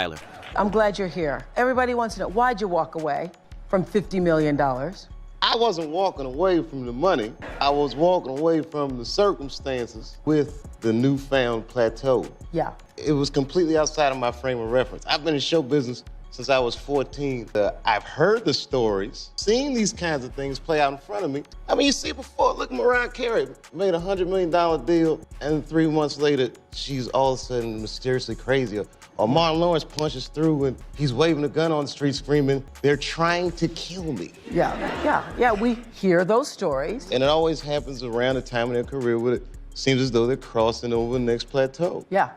Tyler. I'm glad you're here. Everybody wants to know, why'd you walk away from $50 million? I wasn't walking away from the money. I was walking away from the circumstances with the newfound plateau. Yeah. It was completely outside of my frame of reference. I've been in show business since I was 14. I've heard the stories, seen these kinds of things play out in front of me. I mean, you see before, look, Mariah Carey made a $100 million deal, and 3 months later, she's all of a sudden mysteriously crazy. Or Martin Lawrence punches through and he's waving a gun on the street screaming, "They're trying to kill me." Yeah, we hear those stories. And it always happens around the time of their career where it seems as though they're crossing over the next plateau. Yeah.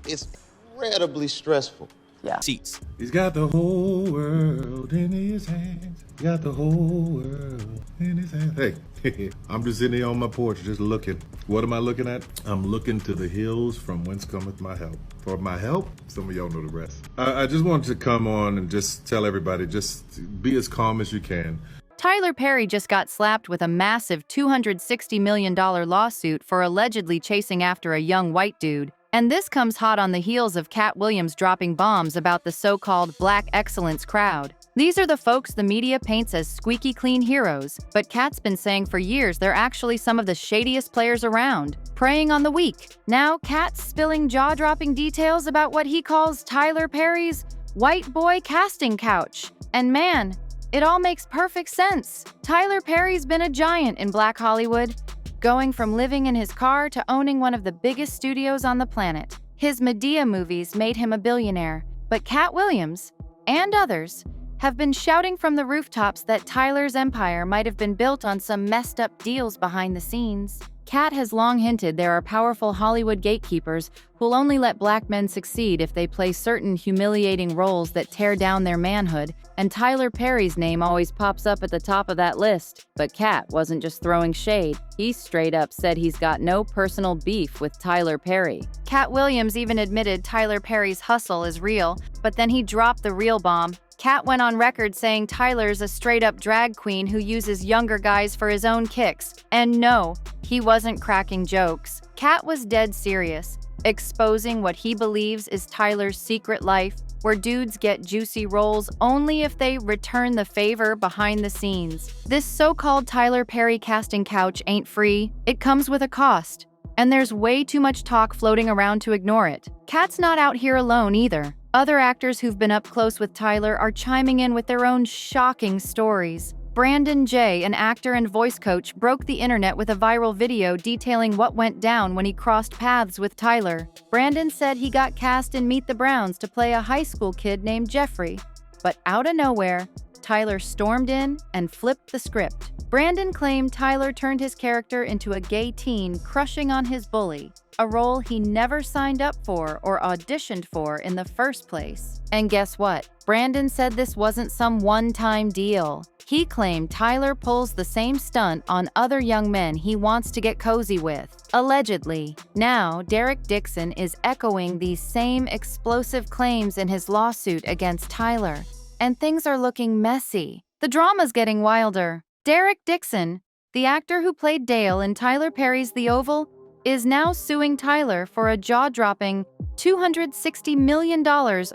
It's incredibly stressful. Yeah. Seats. He's got the whole world in his hands. Got the whole world in his hands. Hey, I'm just sitting here on my porch just looking. What am I looking at? I'm looking to the hills from whence cometh my help. For my help, some of y'all know the rest. I just wanted to come on and just tell everybody, just be as calm as you can. Tyler Perry just got slapped with a massive $260 million lawsuit for allegedly chasing after a young white dude. And this comes hot on the heels of Katt Williams dropping bombs about the so-called Black excellence crowd. These are the folks the media paints as squeaky clean heroes, but Katt's been saying for years they're actually some of the shadiest players around, preying on the weak. Now Katt's spilling jaw-dropping details about what he calls Tyler Perry's white boy casting couch. And man, it all makes perfect sense. Tyler Perry's been a giant in Black Hollywood, going from living in his car to owning one of the biggest studios on the planet. His Medea movies made him a billionaire, but Katt Williams, and others, have been shouting from the rooftops that Tyler's empire might have been built on some messed up deals behind the scenes. Katt has long hinted there are powerful Hollywood gatekeepers who'll only let black men succeed if they play certain humiliating roles that tear down their manhood, and Tyler Perry's name always pops up at the top of that list. But Katt wasn't just throwing shade. He straight up said he's got no personal beef with Tyler Perry. Katt Williams even admitted Tyler Perry's hustle is real, but then he dropped the real bomb. Katt went on record saying Tyler's a straight-up drag queen who uses younger guys for his own kicks. And no, he wasn't cracking jokes. Katt was dead serious, exposing what he believes is Tyler's secret life, where dudes get juicy roles only if they return the favor behind the scenes. This so-called Tyler Perry casting couch ain't free. It comes with a cost. And there's way too much talk floating around to ignore it. Katt's not out here alone either. Other actors who've been up close with Tyler are chiming in with their own shocking stories. Brandon Jay, an actor and voice coach, broke the internet with a viral video detailing what went down when he crossed paths with Tyler. Brandon said he got cast in Meet the Browns to play a high school kid named Jeffrey. But out of nowhere, Tyler stormed in and flipped the script. Brandon claimed Tyler turned his character into a gay teen crushing on his bully, a role he never signed up for or auditioned for in the first place. And guess what? Brandon said this wasn't some one-time deal. He claimed Tyler pulls the same stunt on other young men he wants to get cozy with, allegedly. Now, Derek Dixon is echoing these same explosive claims in his lawsuit against Tyler. And things are looking messy. The drama's getting wilder. Derek Dixon, the actor who played Dale in Tyler Perry's The Oval, is now suing Tyler for a jaw-dropping $260 million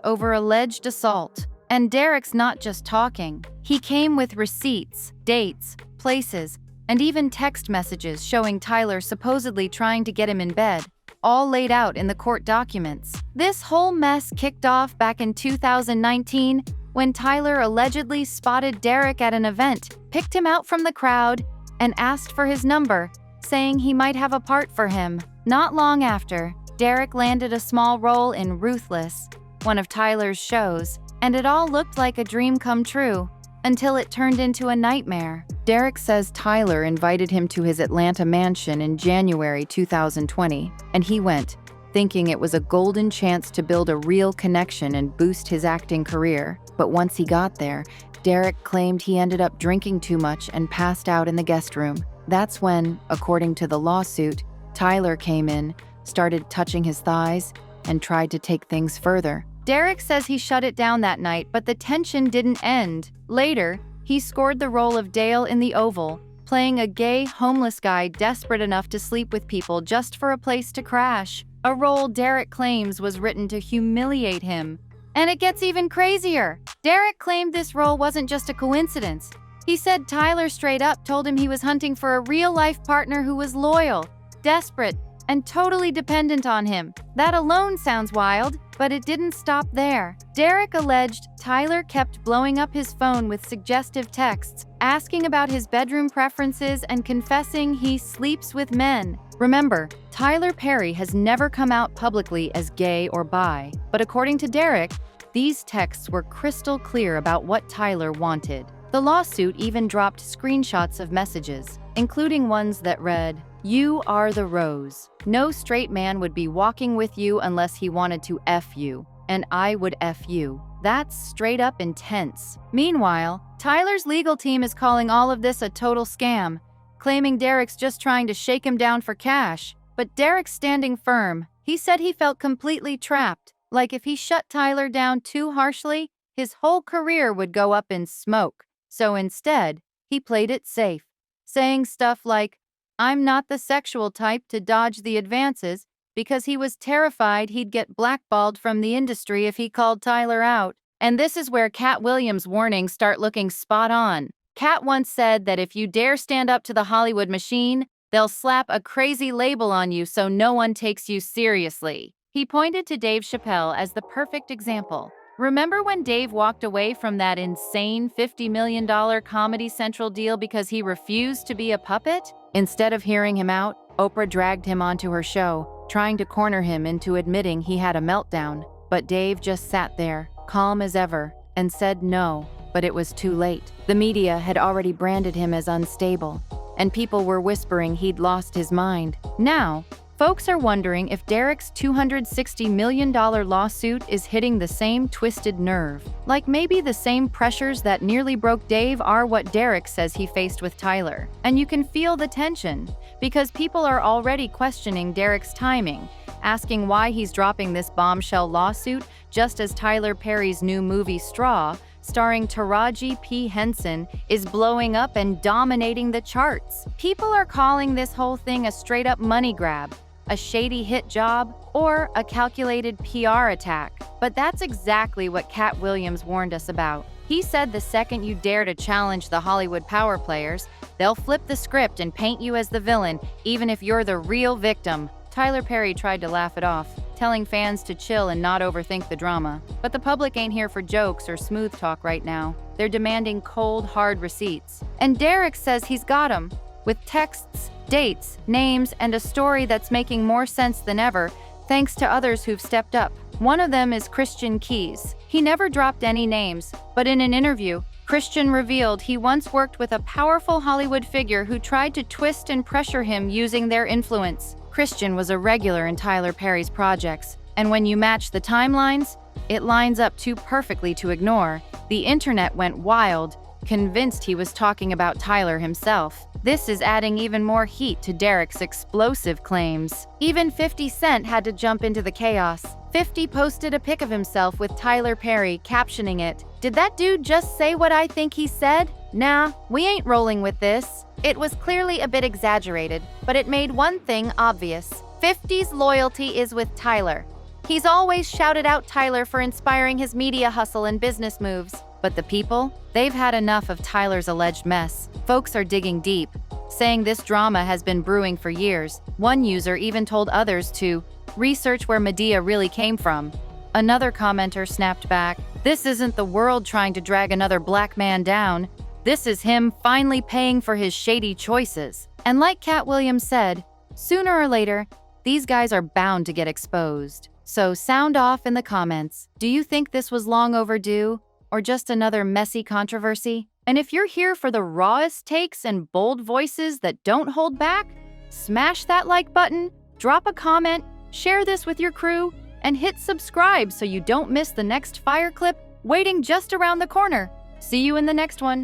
over alleged assault. And Derek's not just talking. He came with receipts, dates, places, and even text messages showing Tyler supposedly trying to get him in bed, all laid out in the court documents. This whole mess kicked off back in 2019 when Tyler allegedly spotted Derek at an event, picked him out from the crowd, and asked for his number, saying he might have a part for him. Not long after, Derek landed a small role in Ruthless, one of Tyler's shows, and it all looked like a dream come true, until it turned into a nightmare. Derek says Tyler invited him to his Atlanta mansion in January 2020, and he went, thinking it was a golden chance to build a real connection and boost his acting career. But once he got there, Derek claimed he ended up drinking too much and passed out in the guest room. That's when, according to the lawsuit, Tyler came in, started touching his thighs, and tried to take things further. Derek says he shut it down that night, but the tension didn't end. Later, he scored the role of Dale in The Oval, playing a gay, homeless guy desperate enough to sleep with people just for a place to crash. A role Derek claims was written to humiliate him, And it gets even crazier. Derek claimed this role wasn't just a coincidence. He said Tyler straight up told him he was hunting for a real-life partner who was loyal, desperate, and totally dependent on him. That alone sounds wild, but it didn't stop there. Derek alleged Tyler kept blowing up his phone with suggestive texts, asking about his bedroom preferences and confessing he sleeps with men. Remember, Tyler Perry has never come out publicly as gay or bi, but according to Derek, these texts were crystal clear about what Tyler wanted. The lawsuit even dropped screenshots of messages, including ones that read, "You are the rose. No straight man would be walking with you unless he wanted to F you, and I would F you." That's straight up intense. Meanwhile, Tyler's legal team is calling all of this a total scam, claiming Derek's just trying to shake him down for cash. But Derek's standing firm. He said he felt completely trapped, like if he shut Tyler down too harshly, his whole career would go up in smoke. So instead, he played it safe, saying stuff like, "I'm not the sexual type to dodge the advances," because he was terrified he'd get blackballed from the industry if he called Tyler out. And this is where Katt Williams' warnings start looking spot on. Katt once said that if you dare stand up to the Hollywood machine, they'll slap a crazy label on you so no one takes you seriously. He pointed to Dave Chappelle as the perfect example. Remember when Dave walked away from that insane $50 million Comedy Central deal because he refused to be a puppet? Instead of hearing him out, Oprah dragged him onto her show, trying to corner him into admitting he had a meltdown. But Dave just sat there, calm as ever, and said no, but it was too late. The media had already branded him as unstable, and people were whispering he'd lost his mind. Now, folks are wondering if Derek's $260 million lawsuit is hitting the same twisted nerve. Like maybe the same pressures that nearly broke Dave are what Derek says he faced with Tyler. And you can feel the tension, because people are already questioning Derek's timing, asking why he's dropping this bombshell lawsuit just as Tyler Perry's new movie Straw, starring Taraji P. Henson, is blowing up and dominating the charts. People are calling this whole thing a straight-up money grab, a shady hit job, or a calculated PR attack. But that's exactly what Katt Williams warned us about. He said the second you dare to challenge the Hollywood power players, they'll flip the script and paint you as the villain, even if you're the real victim. Tyler Perry tried to laugh it off, telling fans to chill and not overthink the drama. But the public ain't here for jokes or smooth talk right now. They're demanding cold, hard receipts. And Derek says he's got them, with texts, dates, names, and a story that's making more sense than ever, thanks to others who've stepped up. One of them is Christian Keys. He never dropped any names, but in an interview, Christian revealed he once worked with a powerful Hollywood figure who tried to twist and pressure him using their influence. Christian was a regular in Tyler Perry's projects, and when you match the timelines, it lines up too perfectly to ignore. The internet went wild, convinced he was talking about Tyler himself. This is adding even more heat to Derek's explosive claims. Even 50 Cent had to jump into the chaos. 50 posted a pic of himself with Tyler Perry, captioning it, "Did that dude just say what I think he said? Nah, we ain't rolling with this." It was clearly a bit exaggerated, but it made one thing obvious. 50's loyalty is with Tyler. He's always shouted out Tyler for inspiring his media hustle and business moves. But the people? They've had enough of Tyler's alleged mess. Folks are digging deep, saying this drama has been brewing for years. One user even told others to research where Medea really came from. Another commenter snapped back, "This isn't the world trying to drag another black man down. This is him finally paying for his shady choices." And like Katt Williams said, sooner or later, these guys are bound to get exposed. So sound off in the comments. Do you think this was long overdue, or just another messy controversy? And if you're here for the rawest takes and bold voices that don't hold back, smash that like button, drop a comment, share this with your crew, and hit subscribe so you don't miss the next fire clip waiting just around the corner. See you in the next one.